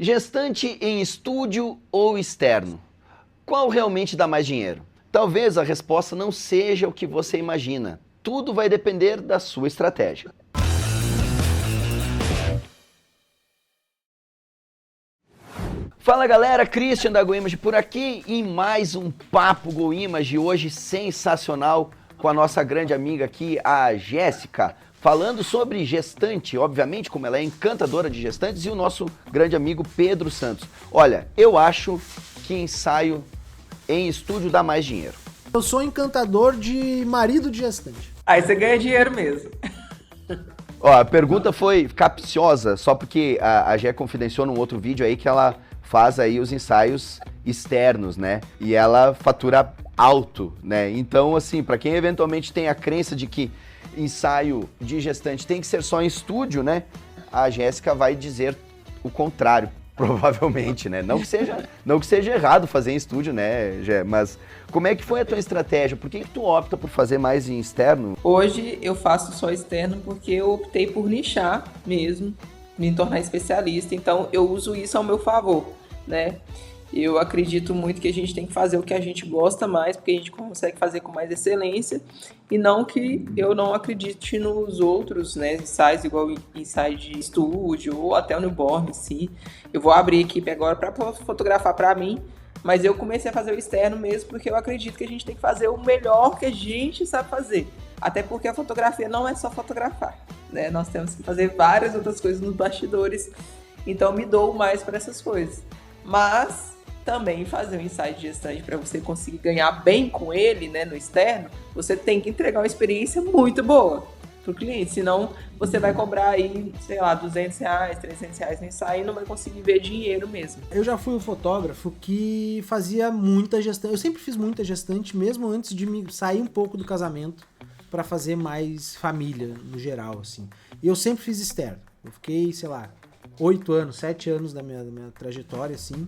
Gestante em estúdio ou externo? Qual realmente dá mais dinheiro? Talvez a resposta não seja o que você imagina. Tudo vai depender da sua estratégia. Fala galera, Christian da GoImage por aqui e mais um Papo GoImage hoje sensacional com a nossa grande amiga aqui, a Jéssica, falando sobre gestante, obviamente, como ela é encantadora de gestantes, e o nosso grande amigo Pedro Santos. Olha, eu acho que ensaio em estúdio dá mais dinheiro. Eu sou encantador de marido de gestante. Aí você ganha dinheiro mesmo. Ó, a pergunta foi capciosa, só porque a Gé confidenciou num outro vídeo aí que ela faz aí os ensaios externos, né? E ela fatura alto, né? Então, assim, para quem eventualmente tem a crença de que ensaio de gestante tem que ser só em estúdio, né? A Jéssica vai dizer o contrário, provavelmente, né? Não que seja errado fazer em estúdio, né, Gé? Mas como é que foi a tua estratégia? Por que tu opta por fazer mais em externo? Hoje eu faço só externo porque eu optei por nichar mesmo, me tornar especialista, então eu uso isso ao meu favor, né? Eu acredito muito que a gente tem que fazer o que a gente gosta mais, porque a gente consegue fazer com mais excelência, e não que eu não acredite nos outros, né, ensaios, igual ensaio de estúdio, ou até o newborn em si. Eu vou abrir a equipe agora para fotografar para mim, mas eu comecei a fazer o externo mesmo porque eu acredito que a gente tem que fazer o melhor que a gente sabe fazer. Até porque a fotografia não é só fotografar, né? Nós temos que fazer várias outras coisas nos bastidores, então me dou mais para essas coisas. Mas também fazer um ensaio de gestante para você conseguir ganhar bem com ele, né, no externo, você tem que entregar uma experiência muito boa para o cliente, senão você vai cobrar aí, sei lá, R$200, R$300 no ensaio e não vai conseguir ver dinheiro mesmo. Eu já fui um fotógrafo que fazia muita gestante, eu sempre fiz muita gestante, mesmo antes de me sair um pouco do casamento para fazer mais família, no geral, assim. E eu sempre fiz externo, eu fiquei, sei lá, 8 anos, 7 anos da minha trajetória, assim,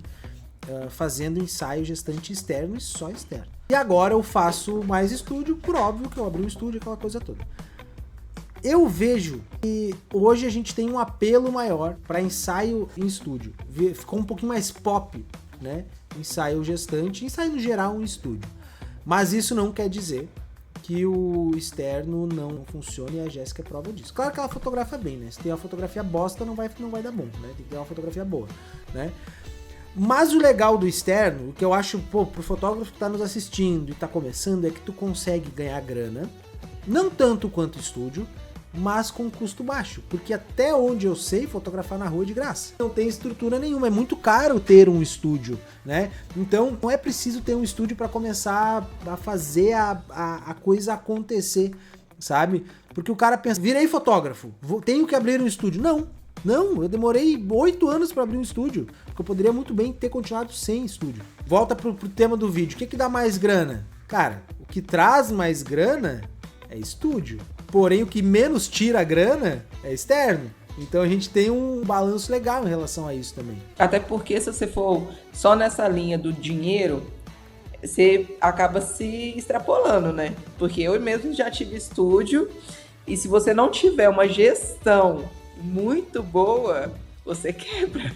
fazendo ensaio gestante externo e só externo. E agora eu faço mais estúdio, por óbvio que eu abri um estúdio, aquela coisa toda. Eu vejo que hoje a gente tem um apelo maior para ensaio em estúdio. Ficou um pouquinho mais pop, né? Ensaio gestante, ensaio no geral em estúdio. Mas isso não quer dizer que o externo não funcione, e a Jéssica é prova disso. Claro que ela fotografa bem, né? Se tem uma fotografia bosta, não vai dar bom, né? Tem que ter uma fotografia boa, né? Mas o legal do externo, o que eu acho, pro fotógrafo que tá nos assistindo e tá começando, é que tu consegue ganhar grana, não tanto quanto estúdio, mas com custo baixo, porque até onde eu sei, fotografar na rua é de graça. Não tem estrutura nenhuma, é muito caro ter um estúdio, né? Então não é preciso ter um estúdio para começar a fazer a coisa acontecer, sabe? Porque o cara pensa, virei fotógrafo, tenho que abrir um estúdio. Não, eu demorei 8 anos para abrir um estúdio, porque eu poderia muito bem ter continuado sem estúdio. Volta pro tema do vídeo, o que dá mais grana? Cara, o que traz mais grana é estúdio. Porém, o que menos tira a grana é externo. Então a gente tem um balanço legal em relação a isso também. Até porque se você for só nessa linha do dinheiro, você acaba se extrapolando, né? Porque eu mesmo já tive estúdio, e se você não tiver uma gestão muito boa, você quebra.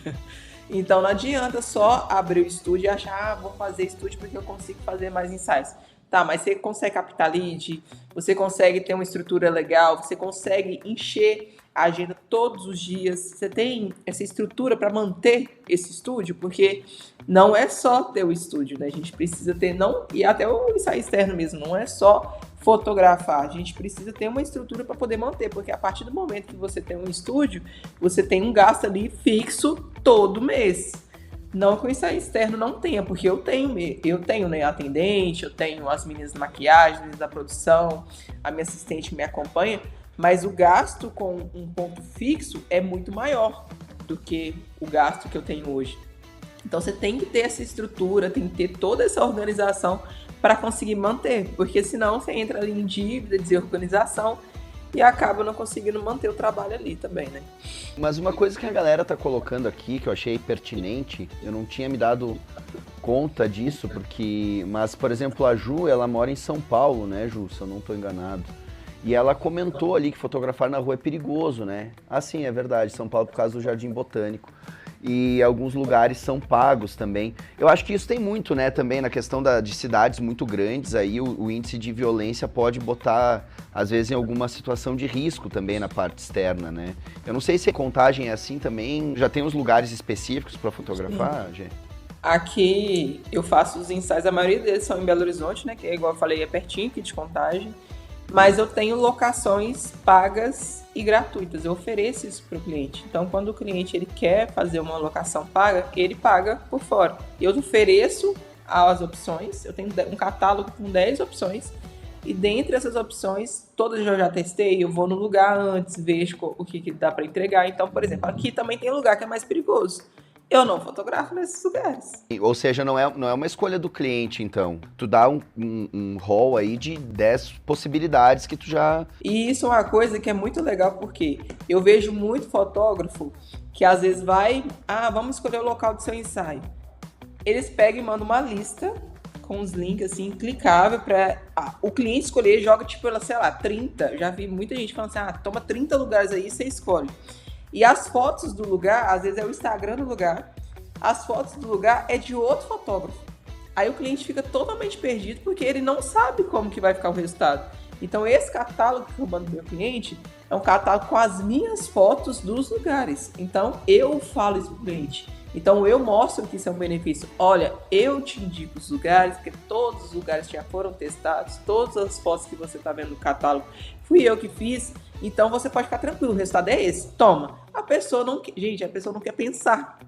Então não adianta só abrir o estúdio e achar, vou fazer estúdio porque eu consigo fazer mais ensaios. Tá, mas você consegue captar lead, você consegue ter uma estrutura legal, você consegue encher a agenda todos os dias, você tem essa estrutura para manter esse estúdio, porque não é só ter o estúdio, né? A gente precisa ter, não, e até o ensaio externo mesmo, não é só fotografar, a gente precisa ter uma estrutura para poder manter, porque a partir do momento que você tem um estúdio, você tem um gasto ali fixo todo mês. Não que o ensaio externo não tenha, porque eu tenho, né, atendente, eu tenho as meninas de maquiagem, da produção, a minha assistente que me acompanha, mas o gasto com um ponto fixo é muito maior do que o gasto que eu tenho hoje. Então você tem que ter essa estrutura, tem que ter toda essa organização para conseguir manter, porque senão você entra ali em dívida, desorganização, e acaba não conseguindo manter o trabalho ali também, né? Mas uma coisa que a galera tá colocando aqui, que eu achei pertinente, eu não tinha me dado conta disso, mas, por exemplo, a Ju, ela mora em São Paulo, né, Ju, se eu não tô enganado. E ela comentou ali que fotografar na rua é perigoso, né? Ah, sim, é verdade, São Paulo por causa do Jardim Botânico. e alguns lugares são pagos também. Eu acho que isso tem muito, né, também na questão de cidades muito grandes, aí o índice de violência pode botar, às vezes, em alguma situação de risco também na parte externa, né? Eu não sei se a contagem é assim também, já tem uns lugares específicos para fotografar, Gê? Aqui eu faço os ensaios, a maioria deles são em Belo Horizonte, né? Que, igual eu falei, é pertinho aqui de Contagem. Mas eu tenho locações pagas e gratuitas. Eu ofereço isso para o cliente. Então, quando o cliente ele quer fazer uma locação paga, ele paga por fora. Eu ofereço as opções. Eu tenho um catálogo com 10 opções. E dentre essas opções, todas eu já testei. Eu vou no lugar antes, vejo o que dá para entregar. Então, por exemplo, aqui também tem lugar que é mais perigoso. Eu não fotografo nesses lugares. Ou seja, não é uma escolha do cliente, então. Tu dá um rol aí de 10 possibilidades que tu já... E isso é uma coisa que é muito legal, porque eu vejo muito fotógrafo que às vezes vai... vamos escolher o local do seu ensaio. Eles pegam e mandam uma lista com os links, assim, clicável para o cliente escolher, joga, tipo, sei lá, 30. Já vi muita gente falando assim, toma 30 lugares aí, você escolhe. E as fotos do lugar, às vezes é o Instagram do lugar, as fotos do lugar é de outro fotógrafo. Aí o cliente fica totalmente perdido porque ele não sabe como que vai ficar o resultado. Então esse catálogo que eu mando pro meu cliente é um catálogo com as minhas fotos dos lugares. Então eu falo isso pro cliente. Então eu mostro que isso é um benefício. Olha, eu te indico os lugares, porque todos os lugares já foram testados, todas as fotos que você está vendo no catálogo fui eu que fiz, então você pode ficar tranquilo, o resultado é esse. Toma. A pessoa não quer pensar.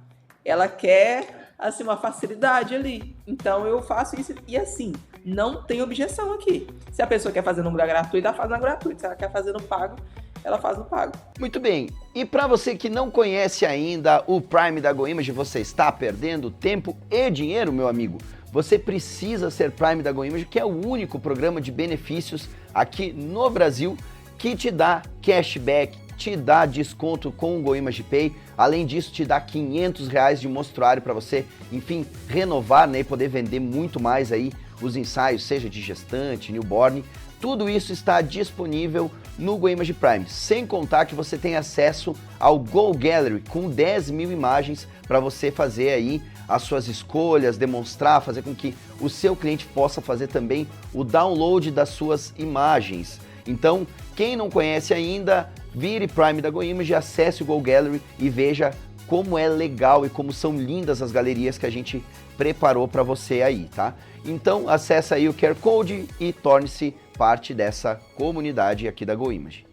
Ela quer, assim, uma facilidade ali. Então eu faço isso e assim, não tem objeção aqui. Se a pessoa quer fazer no lugar gratuito, ela faz no gratuito. Se ela quer fazer no pago, ela faz no pago. Muito bem. E para você que não conhece ainda o Prime da GoImage, você está perdendo tempo e dinheiro, meu amigo. Você precisa ser Prime da GoImage, que é o único programa de benefícios aqui no Brasil que te dá cashback, te dá desconto com o GoImage Pay. Além disso, te dá R$500 de mostruário para você, enfim, renovar, né, e poder vender muito mais aí os ensaios, seja de gestante, newborn. Tudo isso está disponível no GoImage Prime, sem contar que você tem acesso ao Go Gallery com 10 mil imagens para você fazer aí as suas escolhas, demonstrar, fazer com que o seu cliente possa fazer também o download das suas imagens. Então, quem não conhece ainda, vire Prime da GoImage, acesse o Go Gallery e veja como é legal e como são lindas as galerias que a gente preparou para você aí, tá? Então, acessa aí o QR Code e torne-se parte dessa comunidade aqui da GoImage.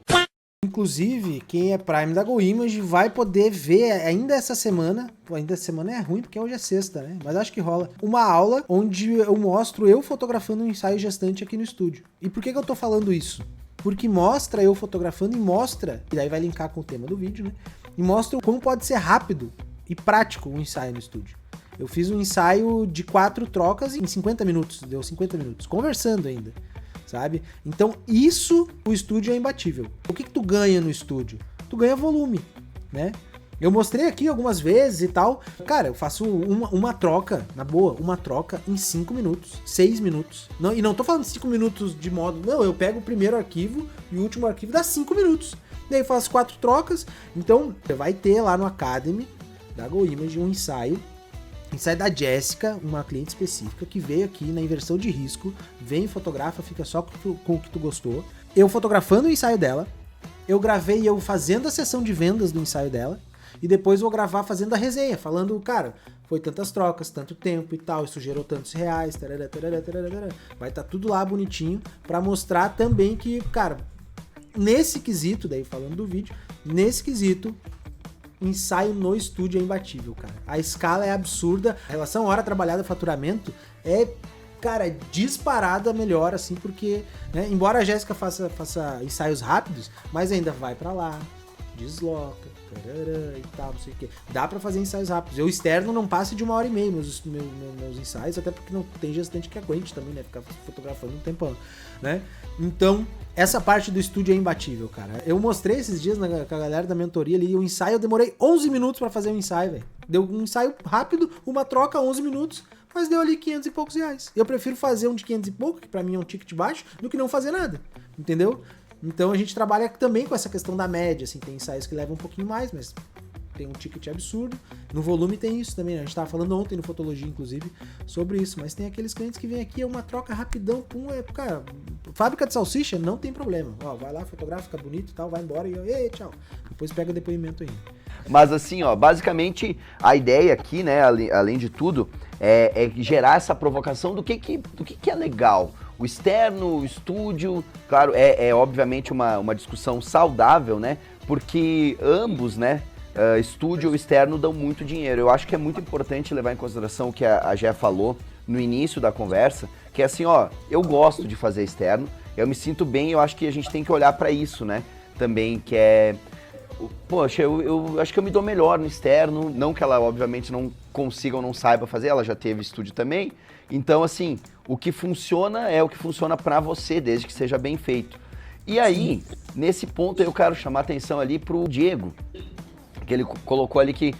Inclusive, quem é Prime da GoImage vai poder ver ainda essa semana é ruim porque hoje é sexta, né? Mas acho que rola uma aula onde eu mostro eu fotografando um ensaio gestante aqui no estúdio. E por que eu tô falando isso? Porque mostra eu fotografando e daí vai linkar com o tema do vídeo, né? E mostra como pode ser rápido e prático um ensaio no estúdio. Eu fiz um ensaio de 4 trocas em 50 minutos, deu 50 minutos, conversando ainda, sabe? Então isso, o estúdio é imbatível. O que tu ganha no estúdio? Tu ganha volume, né? Eu mostrei aqui algumas vezes e tal. Cara, eu faço uma troca, na boa, uma troca em 5 minutos, 6 minutos. Não, e não tô falando 5 minutos de modo... Não, eu pego o primeiro arquivo e o último arquivo dá 5 minutos. Daí eu faço 4 trocas. Então, você vai ter lá no Academy da GoImage um ensaio da Jéssica, uma cliente específica, que veio aqui na inversão de risco, vem, fotografa, fica só com o que tu gostou. Eu fotografando o ensaio dela, eu gravei eu fazendo a sessão de vendas do ensaio dela, e depois vou gravar fazendo a resenha, falando, cara, foi tantas trocas, tanto tempo e tal, isso gerou tantos reais, tarará, tarará, tarará. Vai estar tudo lá bonitinho, pra mostrar também que, cara, nesse quesito, daí falando do vídeo, nesse quesito, ensaio no estúdio é imbatível, cara. A escala é absurda, a relação hora trabalhada faturamento é, cara, disparada melhor, assim, porque, né, embora a Jéssica faça ensaios rápidos, mas ainda vai pra lá, desloca, tarará, e tal, não sei o que. Dá pra fazer ensaios rápidos. Eu externo não passe de 1h30 meus ensaios, até porque não tem gestante que aguente também, né, ficar fotografando um tempão, né. Então, essa parte do estúdio é imbatível, cara. Eu mostrei esses dias com a galera da mentoria ali, o ensaio, eu demorei 11 minutos pra fazer um ensaio, velho. Deu um ensaio rápido, uma troca, 11 minutos, mas deu ali 500 e poucos reais. Eu prefiro fazer um de 500 e pouco, que pra mim é um ticket baixo, do que não fazer nada, entendeu? Então a gente trabalha também com essa questão da média, assim, tem ensaios que levam um pouquinho mais, mas tem um ticket absurdo. No volume tem isso também, né? A gente tava falando ontem no Fotologia, inclusive, sobre isso. Mas tem aqueles clientes que vêm aqui, é uma troca rapidão, cara, fábrica de salsicha, não tem problema. Ó, vai lá, fotografa, fica bonito e tal, vai embora e tchau. Depois pega depoimento ainda. Mas assim, ó, basicamente a ideia aqui, né, além de tudo, é gerar essa provocação do que é legal. O externo, o estúdio, claro, obviamente uma discussão saudável, né? Porque ambos, né, estúdio e externo dão muito dinheiro. Eu acho que é muito importante levar em consideração o que a Gé falou no início da conversa, que é assim, ó, eu gosto de fazer externo, eu me sinto bem, eu acho que a gente tem que olhar para isso, né? Também, que é... Poxa, eu acho que eu me dou melhor no externo, não que ela obviamente não consiga ou não saiba fazer, ela já teve estúdio também. Então, assim, o que funciona é o que funciona pra você, desde que seja bem feito. E aí, nesse ponto, eu quero chamar a atenção ali pro Diego, que ele colocou ali que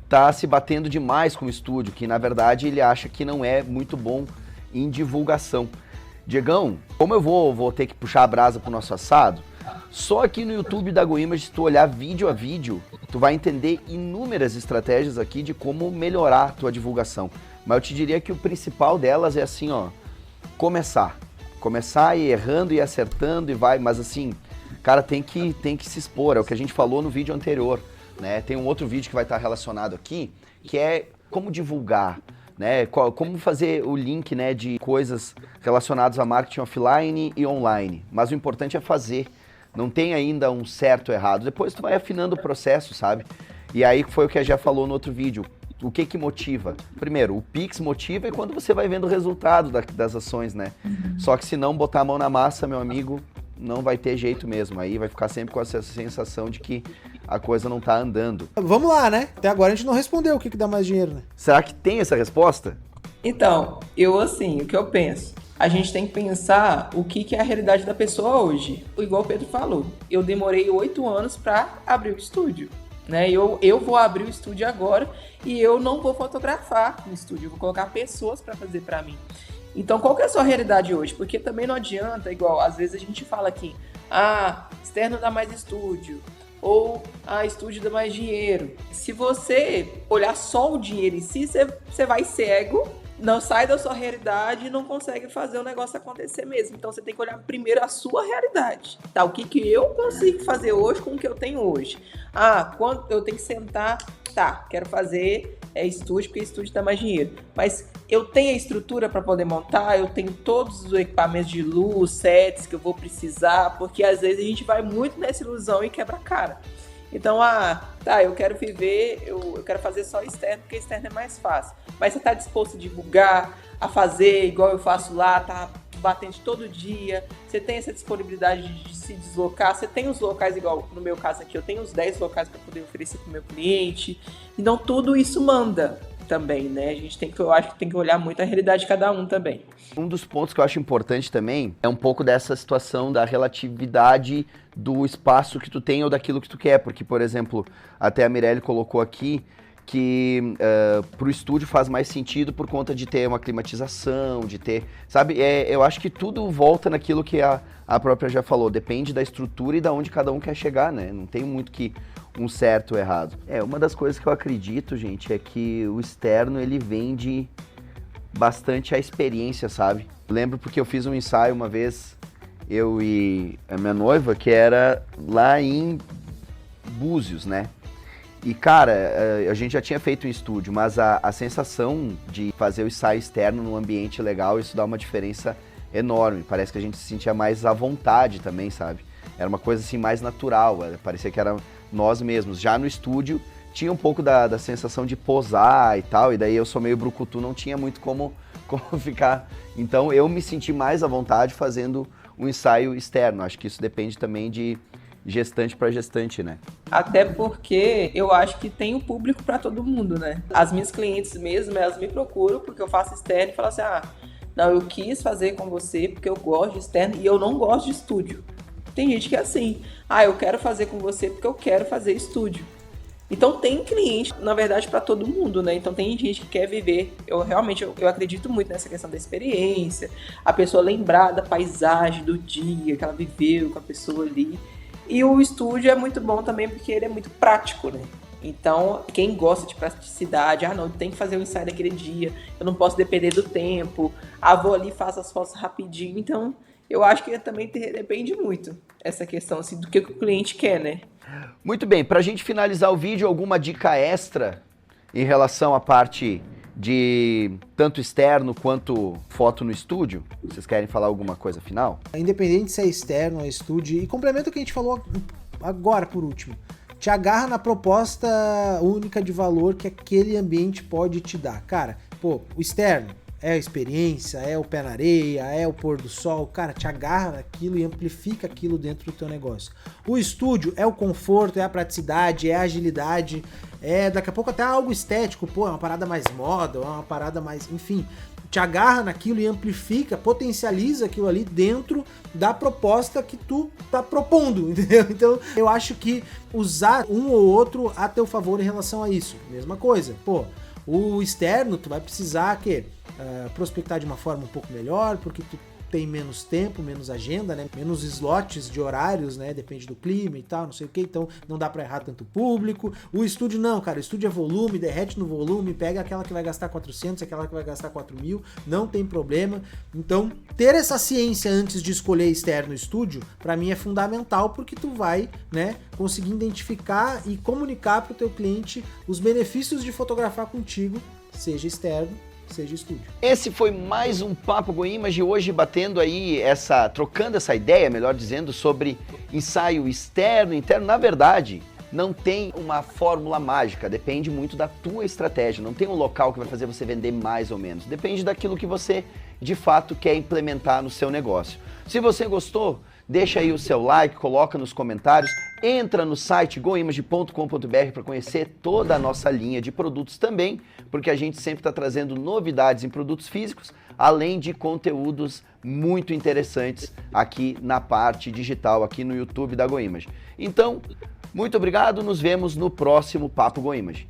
tá se batendo demais com o estúdio, que na verdade ele acha que não é muito bom em divulgação. Diegão, como eu vou ter que puxar a brasa pro nosso assado, só aqui no YouTube da GoImage, se tu olhar vídeo a vídeo, tu vai entender inúmeras estratégias aqui de como melhorar a tua divulgação. Mas eu te diria que o principal delas é assim, ó, começar e ir errando e acertando e vai, mas assim, cara, tem que se expor, é o que a gente falou no vídeo anterior, né? Tem um outro vídeo que vai estar relacionado aqui, que é como divulgar, né? Como fazer o link, né, de coisas relacionadas a marketing offline e online. Mas o importante é fazer. Não tem ainda um certo ou errado. Depois tu vai afinando o processo, sabe? E aí foi o que a Gé falou no outro vídeo. O que motiva? Primeiro, o Pix motiva é quando você vai vendo o resultado das ações, né? Só que se não botar a mão na massa, meu amigo, não vai ter jeito mesmo. Aí vai ficar sempre com essa sensação de que a coisa não tá andando. Vamos lá, né? Até agora a gente não respondeu o que dá mais dinheiro, né? Será que tem essa resposta? Então, o que eu penso? A gente tem que pensar o que é a realidade da pessoa hoje. Igual o Pedro falou, eu demorei 8 anos para abrir o estúdio, né? Eu vou abrir o estúdio agora e eu não vou fotografar no estúdio, eu vou colocar pessoas para fazer para mim. Então, qual que é a sua realidade hoje? Porque também não adianta, igual, às vezes a gente fala aqui, externo dá mais estúdio, ou estúdio dá mais dinheiro. Se você olhar só o dinheiro em si, você vai cego, não sai da sua realidade e não consegue fazer o negócio acontecer mesmo. Então você tem que olhar primeiro a sua realidade. Tá, o que eu consigo fazer hoje com o que eu tenho hoje? Quando eu tenho que sentar, quero fazer estúdio, porque estúdio dá mais dinheiro. Mas eu tenho a estrutura para poder montar, eu tenho todos os equipamentos de luz, sets que eu vou precisar, porque às vezes a gente vai muito nessa ilusão e quebra a cara. Então, eu quero viver, eu quero fazer só externo, porque externo é mais fácil. Mas você está disposto a divulgar, a fazer igual eu faço lá, tá batendo todo dia, você tem essa disponibilidade de se deslocar, você tem os locais, igual no meu caso aqui, eu tenho os 10 locais para poder oferecer para o meu cliente. Então, tudo isso manda também, né? Eu acho que tem que olhar muito a realidade de cada um também. Um dos pontos que eu acho importante também é um pouco dessa situação da relatividade do espaço que tu tem ou daquilo que tu quer, porque, por exemplo, até a Mirelle colocou aqui que pro estúdio faz mais sentido por conta de ter uma climatização, de ter, sabe, eu acho que tudo volta naquilo que a própria já falou, depende da estrutura e da onde cada um quer chegar, né? Não tem muito que um certo ou errado. Uma das coisas que eu acredito, gente, é que o externo, ele vende bastante a experiência, sabe? Lembro porque eu fiz um ensaio uma vez, eu e a minha noiva, que era lá em Búzios, né? E, cara, a gente já tinha feito em estúdio, mas a sensação de fazer o ensaio externo num ambiente legal, isso dá uma diferença enorme. Parece que a gente se sentia mais à vontade também, sabe? Era uma coisa assim mais natural, parecia que era nós mesmos. Já no estúdio tinha um pouco da sensação de posar e tal, e daí eu sou meio brucutu, não tinha muito como ficar. Então eu me senti mais à vontade fazendo um ensaio externo. Acho que isso depende também de gestante para gestante, né? Até porque eu acho que tem um público para todo mundo, né? As minhas clientes mesmo, elas me procuram porque eu faço externo e falam assim, não, eu quis fazer com você porque eu gosto de externo e eu não gosto de estúdio. Tem gente que é assim, eu quero fazer com você porque eu quero fazer estúdio. Então tem cliente, na verdade, para todo mundo, né? Então tem gente que quer viver. Eu acredito muito nessa questão da experiência, a pessoa lembrar da paisagem, do dia que ela viveu com a pessoa ali. E o estúdio é muito bom também porque ele é muito prático, né? Então, quem gosta de praticidade, não, tem que fazer o ensaio daquele dia, eu não posso depender do tempo, vou ali, faço as fotos rapidinho. Então, eu acho que também depende muito essa questão assim, do que o cliente quer, né? Muito bem, pra gente finalizar o vídeo, alguma dica extra em relação à parte de tanto externo quanto foto no estúdio? Vocês querem falar alguma coisa final? Independente se é externo ou estúdio, e complementa o que a gente falou agora por último. Te agarra na proposta única de valor que aquele ambiente pode te dar. Cara, pô, o externo é a experiência, é o pé na areia, é o pôr do sol. Cara, te agarra naquilo e amplifica aquilo dentro do teu negócio. O estúdio é o conforto, é a praticidade, é a agilidade, é daqui a pouco até algo estético. Pô, é uma parada mais moda, é uma parada mais... Enfim, te agarra naquilo e amplifica, potencializa aquilo ali dentro da proposta que tu tá propondo, entendeu? Então, eu acho que usar um ou outro a teu favor em relação a isso. Mesma coisa, pô, o externo tu vai precisar prospectar de uma forma um pouco melhor, porque tu tem menos tempo, menos agenda, né? Menos slots de horários, né? Depende do clima e tal, não sei o que, então não dá pra errar tanto público. O estúdio não, cara, o estúdio é volume, derrete no volume, pega aquela que vai gastar 400, aquela que vai gastar 4.000, não tem problema. Então, ter essa ciência antes de escolher externo estúdio, pra mim é fundamental, porque tu vai, né, conseguir identificar e comunicar pro teu cliente os benefícios de fotografar contigo, seja externo, seja estúdio. Esse foi mais um Papo GoImage, hoje trocando essa ideia, melhor dizendo, sobre ensaio externo, interno. Na verdade, não tem uma fórmula mágica, depende muito da tua estratégia, não tem um local que vai fazer você vender mais ou menos, depende daquilo que você de fato quer implementar no seu negócio. Se você gostou, deixa aí o seu like, coloca nos comentários, entra no site goimage.com.br para conhecer toda a nossa linha de produtos também, porque a gente sempre está trazendo novidades em produtos físicos, além de conteúdos muito interessantes aqui na parte digital, aqui no YouTube da GoImage. Então, muito obrigado, nos vemos no próximo Papo GoImage.